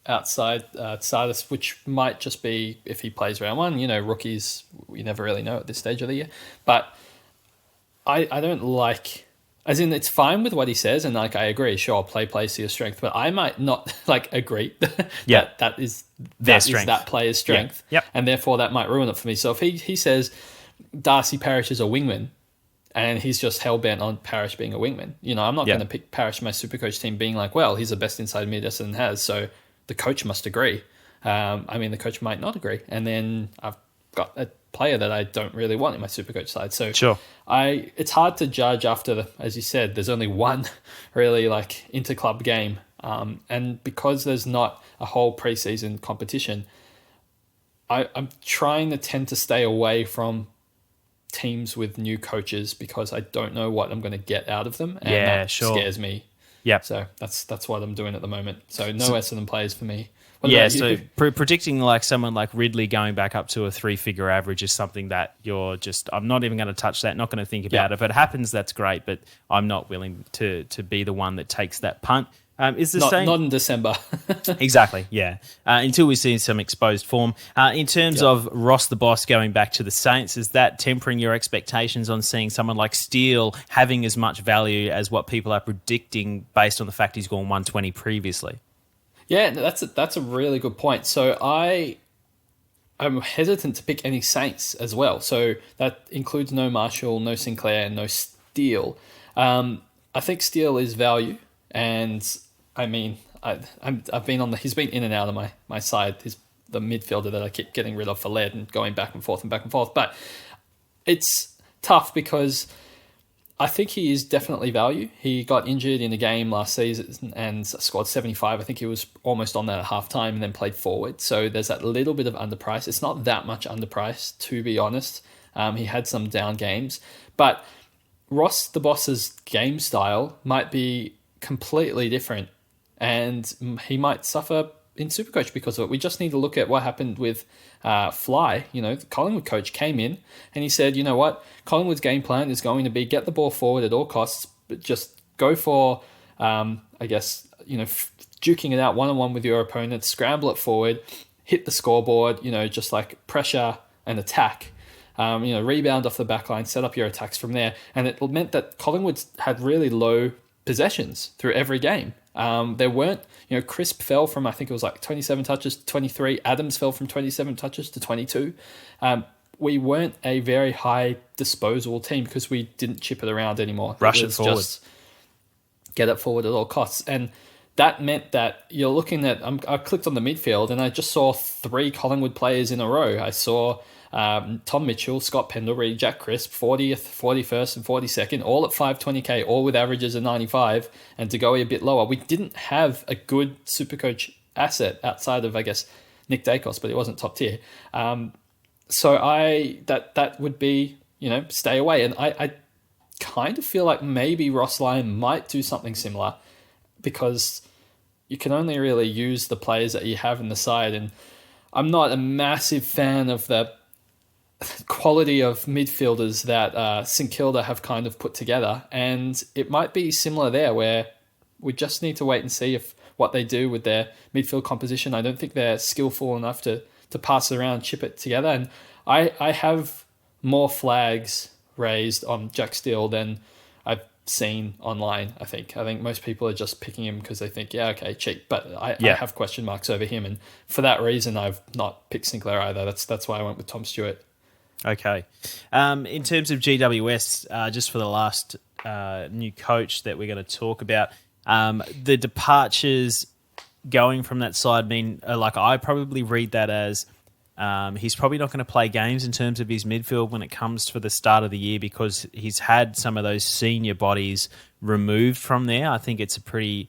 Sardis, which might just be if he plays round one. Rookies, we never really know at this stage of the year. But I don't like... As in, it's fine with what he says, and like I agree, sure, play to your strength, but I might not agree that is that player's strength, and therefore that might ruin it for me. So if he says Darcy Parish is a wingman, and he's just hell-bent on Parish being a wingman, I'm not going to pick Parish in my Supercoach team being like, well, he's the best inside mid Essendon has, so the coach must agree. The coach might not agree, and then I've got a player that I don't really want in my Supercoach side. So sure. It's hard to judge after, as you said, there's only one really inter-club game. And because there's not a whole preseason competition, I'm trying to tend to stay away from teams with new coaches because I don't know what I'm going to get out of them. And that scares me. Yeah. So that's what I'm doing at the moment. So no Essendon players for me. So predicting like someone like Ridley going back up to a 3-figure average is something that I'm not even going to touch that, not going to think about it. If it happens, that's great, but I'm not willing to be the one that takes that punt. Is the same? Not in December. Exactly, yeah. Until we see some exposed form. In terms of Ross the Boss going back to the Saints, is that tempering your expectations on seeing someone like Steele having as much value as what people are predicting based on the fact he's gone 120 previously? Yeah, that's a really good point. So I'm hesitant to pick any Saints as well. So that includes no Marshall, no Sinclair, no Steele. I think Steele is value, and I've been he's been in and out of my side. He's the midfielder that I keep getting rid of for Laird and going back and forth. But it's tough because I think he is definitely value. He got injured in a game last season and scored 75. I think he was almost on that at halftime and then played forward. So there's that little bit of underpriced. It's not that much underpriced, to be honest. He had some down games. But Ross the Boss's game style might be completely different, and he might suffer in Supercoach because of it. We just need to look at what happened with Fly. The Collingwood coach came in and he said, you know what, Collingwood's game plan is going to be get the ball forward at all costs, but just go for, duking it out one-on-one with your opponent, scramble it forward, hit the scoreboard, just like pressure and attack, rebound off the back line, set up your attacks from there. And it meant that Collingwood had really low possessions through every game. There weren't, Crisp fell from, I think it was like 27 touches to 23. Adams fell from 27 touches to 22. We weren't a very high disposal team because we didn't chip it around anymore. Rush it forward. Just get it forward at all costs. And that meant that you're looking at, I clicked on the midfield and I just saw 3 Collingwood players in a row. I saw Tom Mitchell, Scott Pendlebury, Jack Crisp, 40th, 41st and 42nd, all at 520k, all with averages of 95, and to go a bit lower. We didn't have a good Supercoach asset outside of, I guess, Nick Dacos, but it wasn't top tier. So that would be, stay away. And I kind of feel like maybe Ross Lyon might do something similar, because you can only really use the players that you have in the side. And I'm not a massive fan of the quality of midfielders that St Kilda have kind of put together. And it might be similar there, where we just need to wait and see if what they do with their midfield composition. I don't think they're skillful enough to pass it around, chip it together. And I have more flags raised on Jack Steele than I've seen online. I think most people are just picking him because they think, cheap. But I have question marks over him, and for that reason, I've not picked Sinclair either. That's why I went with Tom Stewart. Okay. In terms of GWS, just for the last new coach that we're going to talk about, the departures going from that side mean, I probably read that as he's probably not going to play games in terms of his midfield when it comes to the start of the year, because he's had some of those senior bodies removed from there. I think it's a pretty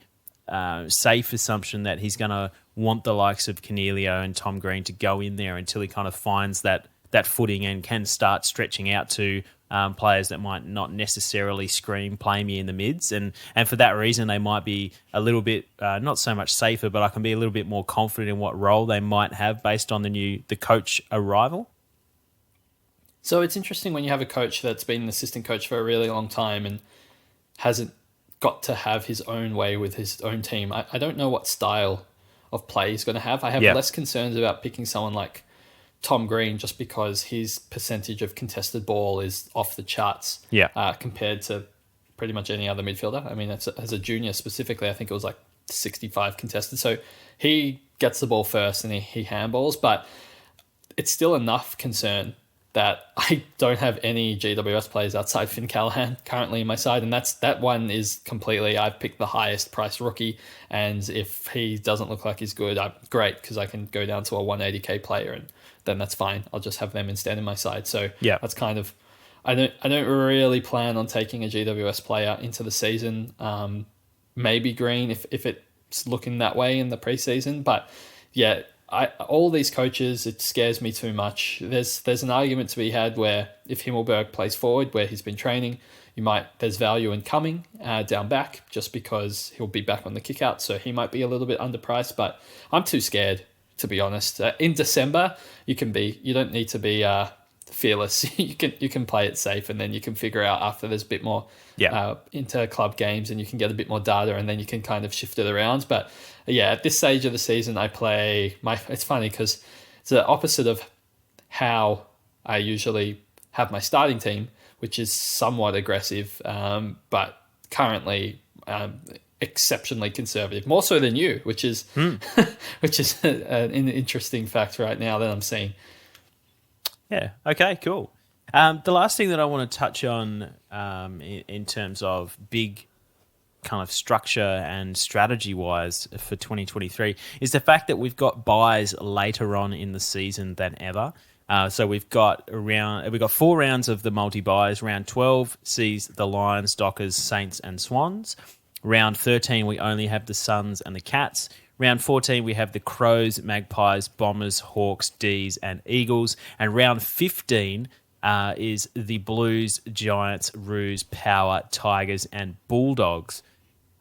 safe assumption that he's going to want the likes of Cornelio and Tom Green to go in there until he kind of finds that footing and can start stretching out to players that might not necessarily scream, play me in the mids. And for that reason, they might be a little bit, not so much safer, but I can be a little bit more confident in what role they might have based on the coach arrival. So it's interesting when you have a coach that's been an assistant coach for a really long time and hasn't got to have his own way with his own team. I don't know what style of play he's going to have. I have less concerns about picking someone like Tom Green, just because his percentage of contested ball is off the charts compared to pretty much any other midfielder. I mean, as a junior specifically, I think it was like 65 contested. So he gets the ball first and he handballs, but it's still enough concern that I don't have any GWS players outside Finn Callahan currently in my side. And that one is completely, I've picked the highest priced rookie. And if he doesn't look like he's good, great, because I can go down to a 180k player and then that's fine. I'll just have them instead in my side. So that's kind of, I don't really plan on taking a GWS player into the season. Maybe Green if it's looking that way in the preseason. But yeah, all these coaches, it scares me too much. There's an argument to be had where if Himmelberg plays forward where he's been training, there's value in coming down back just because he'll be back on the kick out. So he might be a little bit underpriced, but I'm too scared, to be honest. In December, you don't need to be fearless. You can play it safe, and then you can figure out after there's a bit more inter-club games and you can get a bit more data, and then you can kind of shift it around. But at this stage of the season, I play it's funny because it's the opposite of how I usually have my starting team, which is somewhat aggressive, but currently exceptionally conservative, more so than you, which is which is an interesting fact right now that I'm seeing. Yeah. Okay. Cool. The last thing that I want to touch on in terms of big kind of structure and strategy wise for 2023 is the fact that we've got buys later on in the season than ever. So we've got 4 rounds of the multi-buys. Round 12 sees the Lions, Dockers, Saints and Swans. Round 13, we only have the Suns and the Cats. Round 14, we have the Crows, Magpies, Bombers, Hawks, D's and Eagles. And round 15 is the Blues, Giants, Roos, Power, Tigers and Bulldogs.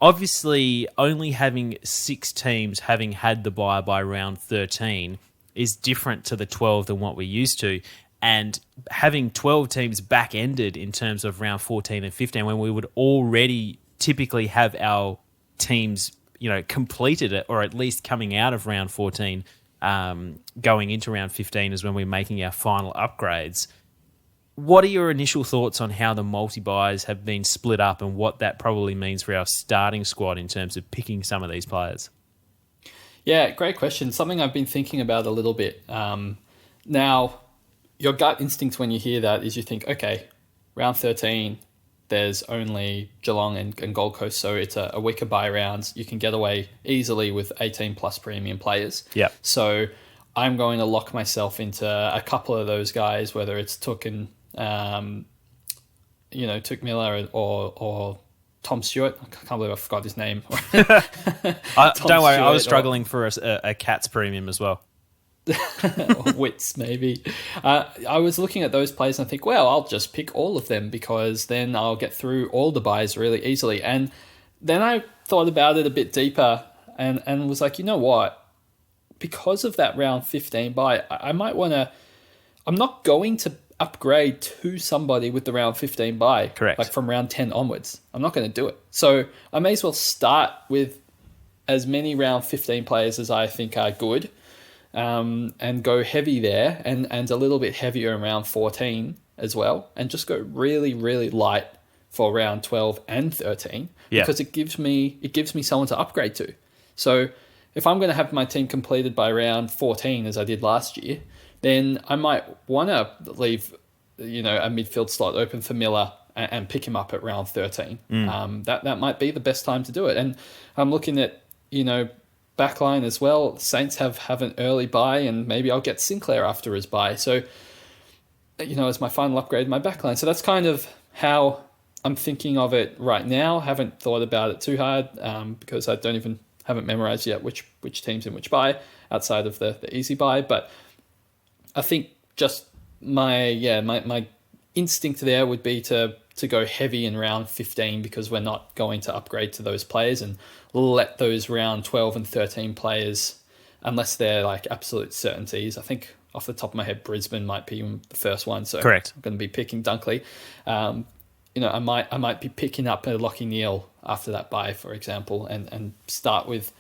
Obviously, only having 6 teams having had the bye by round 13 is different to the 12 than what we're used to. And having 12 teams back-ended in terms of round 14 and 15, when we would already typically have our teams, completed it, or at least coming out of round 14, going into round 15 is when we're making our final upgrades. what are your initial thoughts on how the multi-buys have been split up and what that probably means for our starting squad in terms of picking some of these players? Yeah, great question. Something I've been thinking about a little bit. Now, your gut instinct when you hear that is you think, okay, round 13, there's only Geelong and Gold Coast, so it's a weaker bye rounds. You can get away easily with 18 plus premium players. Yeah. So I'm going to lock myself into a couple of those guys, whether it's Took and Took Miller or Tom Stewart. I can't believe I forgot his name. Don't worry, Stewart, I was struggling for a Cats premium as well. or Wits, maybe. I was looking at those players and I think, well, I'll just pick all of them because then I'll get through all the buys really easily. And then I thought about it a bit deeper and was like, you know what? Because of that round 15 buy, I might want to... I'm not going to upgrade to somebody with the round 15 buy. Correct. Like from round 10 onwards. I'm not going to do it. So I may as well start with as many round 15 players as I think are good, and go heavy there and a little bit heavier in round 14 as well, and just go really, really light for round 12 and 13 because it gives me someone to upgrade to. So if I'm going to have my team completed by round 14 as I did last year, then I might want to leave a midfield slot open for Miller and pick him up at round 13. That might be the best time to do it. And I'm looking at backline as well. Saints have an early buy, and maybe I'll get Sinclair after his buy. So, as my final upgrade in my backline. So that's kind of how I'm thinking of it right now. Haven't thought about it too hard because I haven't memorized yet which team's in which buy outside of the easy buy. But I think just my instinct there would be to go heavy in round 15 because we're not going to upgrade to those players, and let those round 12 and 13 players, unless they're like absolute certainties. I think off the top of my head, Brisbane might be the first one. So correct. I'm going to be picking Dunkley. I might be picking up a Lockie Neal after that bye, for example, and start with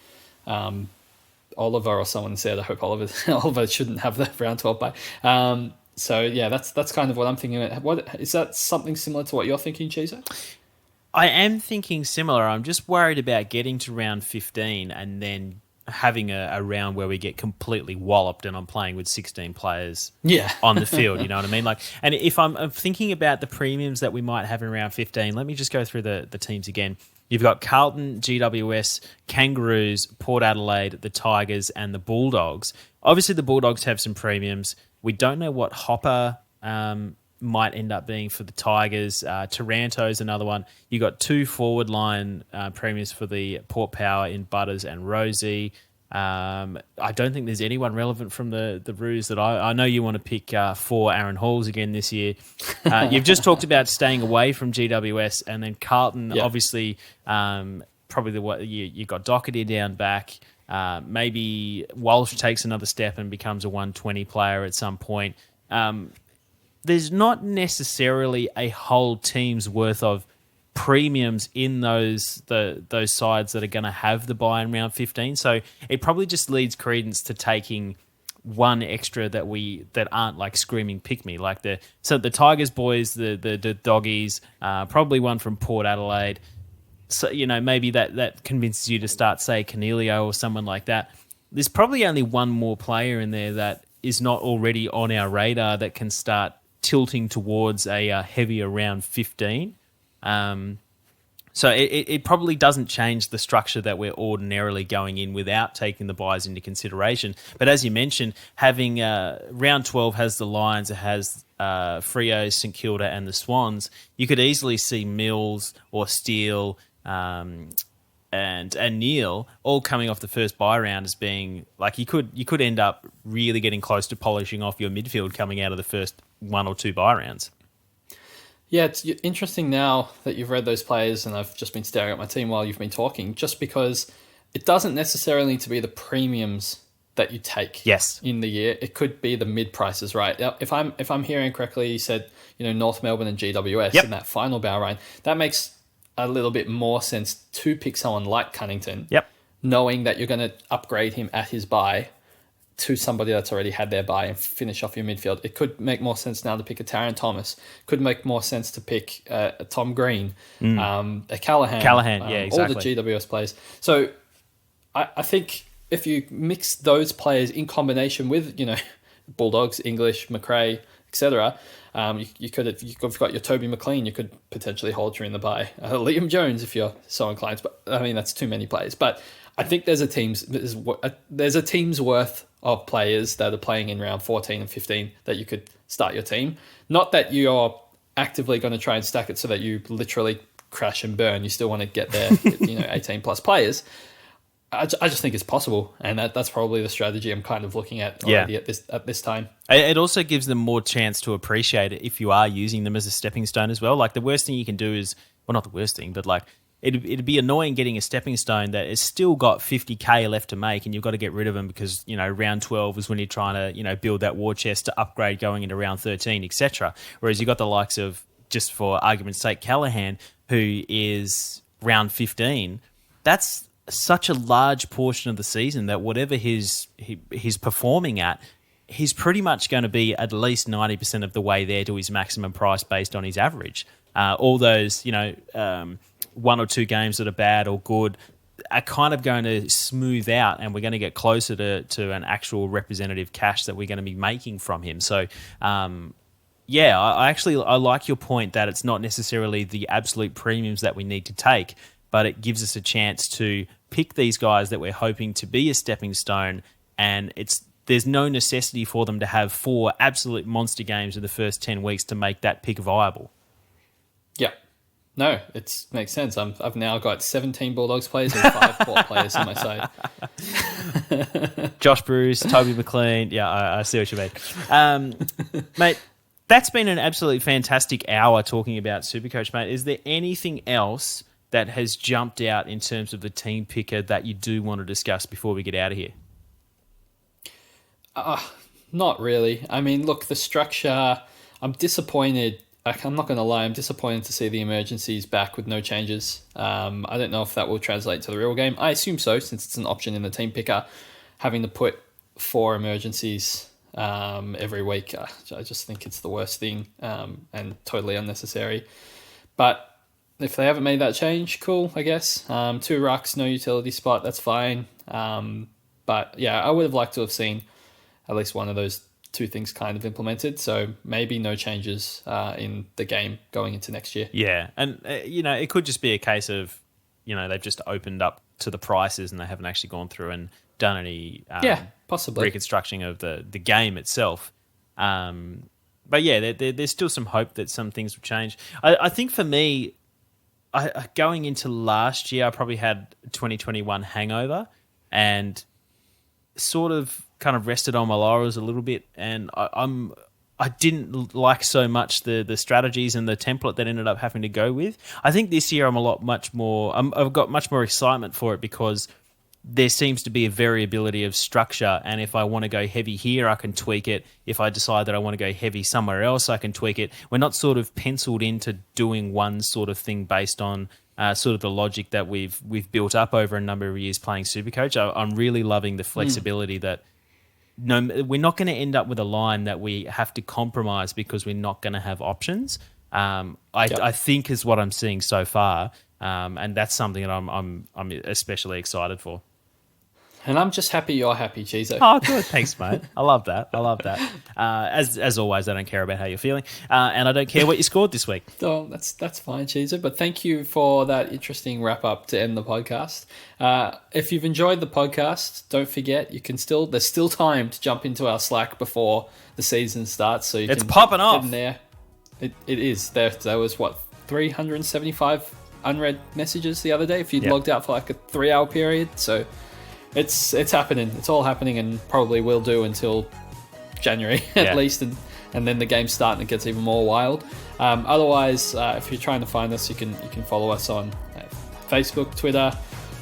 Oliver, or someone said, I hope Oliver shouldn't have the round 12 bye. So yeah, that's kind of what I'm thinking. What is that? Something similar to what you're thinking, Chizo? I am thinking similar. I'm just worried about getting to round 15 and then having a round where we get completely walloped and I'm playing with 16 players on the field. You know what I mean? And if I'm thinking about the premiums that we might have in round 15, let me just go through the teams again. You've got Carlton, GWS, Kangaroos, Port Adelaide, the Tigers, and the Bulldogs. Obviously, the Bulldogs have some premiums. We don't know what Hopper might end up being for the Tigers. Taranto's another one. You got two forward line premiums for the Port Power in Butters and Rosie. I don't think there's anyone relevant from the Roos that I know you want to pick for Aaron Halls again this year. You've just talked about staying away from GWS, and then Carlton, obviously, probably you got Doherty down back. Maybe Walsh takes another step and becomes a 120 player at some point. There's not necessarily a whole team's worth of premiums in those sides that are going to have the buy in round 15. So it probably just leads credence to taking one extra that aren't like screaming pick me, like the Tigers boys, the doggies, probably one from Port Adelaide. So maybe that convinces you to start, say, Cornelio or someone like that. There's probably only one more player in there that is not already on our radar that can start tilting towards a heavier round 15. So it probably doesn't change the structure that we're ordinarily going in without taking the buys into consideration. But as you mentioned, having round 12 has the Lions, it has Freo, St Kilda and the Swans. You could easily see Mills or Steele and Neil all coming off the first buy round as being like you could end up really getting close to polishing off your midfield coming out of the first one or two buy rounds. Yeah, it's interesting now that you've read those players, and I've just been staring at my team while you've been talking, just because it doesn't necessarily need to be the premiums that you take in the year. It could be the mid prices, right? Now, if I'm hearing correctly, you said North Melbourne and GWS in that final bow round. That makes a little bit more sense to pick someone like Cunnington, knowing that you're going to upgrade him at his buy to somebody that's already had their bye and finish off your midfield. It could make more sense now to pick a Taron Thomas. Could make more sense to pick a Tom Green, a Callahan. Yeah, exactly. All the GWS players. So I think if you mix those players in combination with, Bulldogs, English, McRae, etc., you could, if you've got your Toby McLean, you could potentially hold during the bye. Liam Jones, if you're so inclined. But I mean, that's too many players. But I think there's a team's worth of players that are playing in round 14 and 15 that you could start your team. Not that you're actively going to try and stack it so that you literally crash and burn. You still want to get there, 18 plus players. I just think it's possible, and that's probably the strategy I'm kind of looking at already at this time. It also gives them more chance to appreciate it if you are using them as a stepping stone as well. Like, the worst thing you can do is, well, not the worst thing, but like, it'd be annoying getting a stepping stone that has still got 50k left to make, and you've got to get rid of them because round 12 is when you're trying to build that war chest to upgrade going into round 13, etc. Whereas you got the likes of, just for argument's sake, Callahan, who is round 15. That's such a large portion of the season that whatever he's performing at, he's pretty much going to be at least 90% of the way there to his maximum price based on his average. All those, one or two games that are bad or good are kind of going to smooth out, and we're going to get closer to an actual representative cash that we're going to be making from him. So, I like your point that it's not necessarily the absolute premiums that we need to take, but it gives us a chance to pick these guys that we're hoping to be a stepping stone, and there's no necessity for them to have 4 absolute monster games in the first 10 weeks to make that pick viable. Yeah. No, it makes sense. I've now got 17 Bulldogs players and 5 Port players on my side. Josh Bruce, Toby McLean. Yeah, I see what you mean. Mate, that's been an absolutely fantastic hour talking about Supercoach, mate. Is there anything else that has jumped out in terms of the team picker that you do want to discuss before we get out of here? Not really. I mean, look, the structure, I'm disappointed. I'm not going to lie, I'm disappointed to see the emergencies back with no changes. I don't know if that will translate to the real game. I assume so, since it's an option in the team picker, having to put 4 emergencies every week. I just think it's the worst thing and totally unnecessary. But if they haven't made that change, cool, I guess. 2 rucks, no utility spot, that's fine. But yeah, I would have liked to have seen at least one of those 2 things kind of implemented. So maybe no changes in the game going into next year. Yeah, and it could just be a case of, they've just opened up to the prices and they haven't actually gone through and done any possibly reconstruction of the game itself. But yeah, there's still some hope that some things will change. I think for me, going into last year, I probably had 2021 hangover and sort of kind of rested on my laurels a little bit, and I didn't like so much the strategies and the template that ended up having to go with. I think this year I've got much more excitement for it because there seems to be a variability of structure, and if I want to go heavy here, I can tweak it. If I decide that I want to go heavy somewhere else, I can tweak it. We're not sort of penciled into doing one sort of thing based on sort of the logic that we've built up over a number of years playing Supercoach. I'm really loving the flexibility that we're not going to end up with a line that we have to compromise because we're not going to have options. I think is what I'm seeing so far, and that's something that I'm especially excited for. And I'm just happy you're happy, Chizo. Oh, good. Thanks, mate. I love that. As always, I don't care about how you're feeling, and I don't care what you scored this week. Oh, that's fine, Chizo. But thank you for that interesting wrap up to end the podcast. If you've enjoyed the podcast, don't forget there's still time to jump into our Slack before the season starts. So it's popping off in there. It is. There was 375 unread messages the other day. If you'd logged out for like a 3-hour period, so. It's happening. It's all happening and probably will do until January at least. And then the game's starting, it gets even more wild. Otherwise, if you're trying to find us, you can follow us on Facebook, Twitter.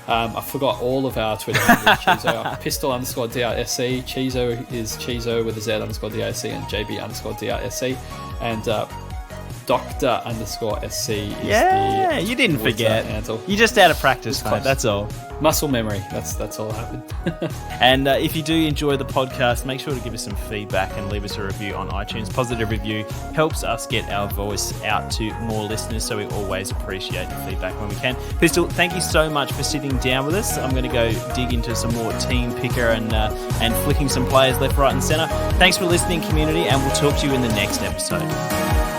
I forgot all of our Twitter handles. Chizo, pistol_DRSC. Chizo is Chizo with a Z_DRSC and JB_DRSC. And Doctor_SC is Yeah, the you didn't Twitter forget. handle. You just out of practice, mate. close. That's all. Muscle memory. That's all happened. And if you do enjoy the podcast, make sure to give us some feedback and leave us a review on iTunes. Positive review helps us get our voice out to more listeners, so we always appreciate the feedback when we can. Pistol, thank you so much for sitting down with us. I'm going to go dig into some more team picker and flicking some players left, right and centre. Thanks for listening, community, and we'll talk to you in the next episode.